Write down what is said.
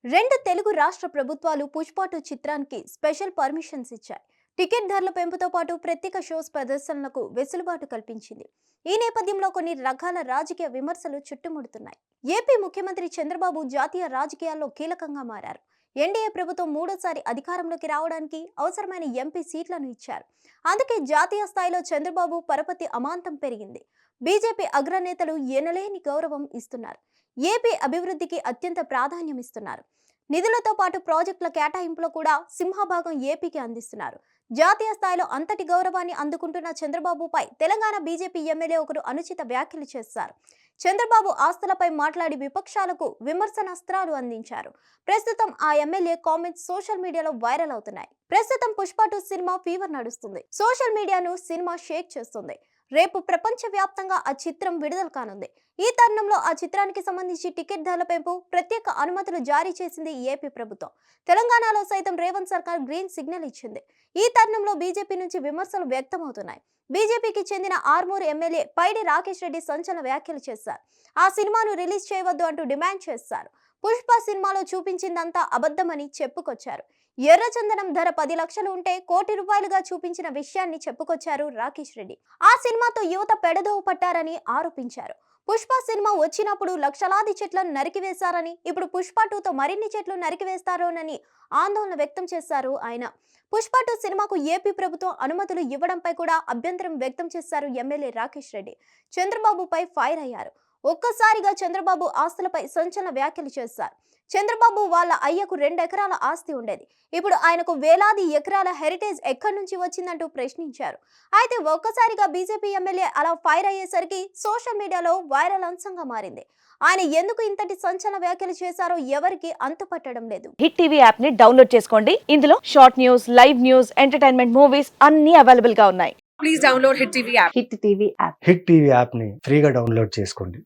రెండు తెలుగు రాష్ట్ర ప్రభుత్వాలు పుష్ప 2 చిత్రానికి స్పెషల్ పర్మిషన్స్ ఇచ్చాయి. టికెట్ ధరల పెంపుతో పాటు ప్రత్యేక షోస్ ప్రదర్శనలకు వెసులుబాటు కల్పించింది. ఈ నేపథ్యంలో కొన్ని రకాల రాజకీయ విమర్శలు చుట్టుముడుతున్నాయి. ఏపీ ముఖ్యమంత్రి చంద్రబాబు జాతీయ రాజకీయాల్లో కీలకంగా మారారు. ఎన్డీఏ ప్రభుత్వం మూడోసారి అధికారంలోకి రావడానికి అవసరమైన ఎంపీ సీట్లను ఇచ్చారు. అందుకే జాతీయ స్థాయిలో చంద్రబాబు పరపతి అమాంతం పెరిగింది. బీజేపీ అగ్రనేతలు ఎనలేని గౌరవం ఇస్తున్నారు. ఏపీ అభివృద్ధికి అత్యంత ప్రాధాన్యం ఇస్తున్నారు. నిధులతో పాటు ప్రాజెక్టుల కేటాయింపులో కూడా సింహభాగం ఏపీకి అందిస్తున్నారు. జాతీయ స్థాయిలో అంతటి గౌరవాన్ని అందుకుంటున్న చంద్రబాబుపై తెలంగాణ బీజేపీ ఎమ్మెల్యే ఒకరు అనుచిత వ్యాఖ్యలు చేశారు. చంద్రబాబు ఆస్తులపై మాట్లాడి విపక్షాలకు విమర్శనాస్త్రాలు అందించారు. ప్రస్తుతం ఆ ఎమ్మెల్యే కామెంట్స్ సోషల్ మీడియాలో వైరల్ అవుతున్నాయి. ప్రస్తుతం పుష్ప 2 సినిమా ఫీవర్ నడుస్తుంది. సోషల్ మీడియాను సినిమా షేక్ చేస్తుంది. రేపు ప్రపంచవ్యాప్తంగా ఆ చిత్రం విడుదల కానుంది. ఈ తరుణంలో ఆ చిత్రానికి సంబంధించి టికెట్ ధరల పెంపు ప్రత్యేక అనుమతులు జారీ చేసింది ఏపీ ప్రభుత్వం. తెలంగాణలో సైతం రేవంత్ సర్కార్ గ్రీన్ సిగ్నల్ ఇచ్చింది. ఈ తరుణంలో బీజేపీ నుంచి విమర్శలు వ్యక్తమవుతున్నాయి. బీజేపీకి చెందిన ఆర్మూర్ ఎమ్మెల్యే పైడి రాకేష్ రెడ్డి సంచలన వ్యాఖ్యలు చేశారు. ఆ సినిమాను రిలీజ్ చేయవద్దు అంటూ డిమాండ్ చేశారు. పుష్ప సినిమాలో చూపించిందంతా అబద్ధమని చెప్పుకొచ్చారు. ఎర్రచందనం ధర 10 లక్షలు ఉంటే ₹1 కోటి చూపించిన విషయాన్ని చెప్పుకొచ్చారు రాకేష్ రెడ్డి. ఆ సినిమాతో యువత పెడదోవ పట్టారని ఆరోపించారు. పుష్ప సినిమా వచ్చినప్పుడు లక్షలాది చెట్లను నరికివేశారని, ఇప్పుడు పుష్ప 2తో మరిన్ని చెట్లు నరికివేస్తారోనని ఆందోళన వ్యక్తం చేశారు ఆయన. పుష్ప 2 సినిమాకు ఏపీ ప్రభుత్వం అనుమతులు ఇవ్వడంపై కూడా అభ్యంతరం వ్యక్తం చేశారు ఎమ్మెల్యే రాకేష్ రెడ్డి. చంద్రబాబుపై ఫైర్ అయ్యారు. ఒక్కసారిగా చంద్రబాబు ఆస్తులపై సంచలన వ్యాఖ్యలు చేశారు. చంద్రబాబు వాళ్ళ అయ్యకు 2 ఎకరాల ఆస్తి ఉండేది. ఇప్పుడు ఆయనకు వేలాది ఎకరాల హెరిటేజ్ ఎక్కడి నుంచి వచ్చిందంటూ ప్రశ్నించారు. అయితే ఒక్కసారిగా బీజేపీ ఎమ్మెల్యే అలా ఫైర్ అయ్యేసరికి సోషల్ మీడియాలో వైరల్ అంశంగా మారింది. ఆయన ఎందుకు ఇంతటి సంచలన వ్యాఖ్యలు చేశారో ఎవరికి అంతుపట్టడం లేదు. హిట్ టీవీ యాప్ ని డౌన్లోడ్ చేసుకోండి. ఇందులో short news, live news, entertainment movies అన్ని అవైలబుల్ గా ఉన్నాయి. Please download Hit TV app. Hit TV app. Hit TV యాప్ని ఫ్రీగా డౌన్లోడ్ చేసుకోండి.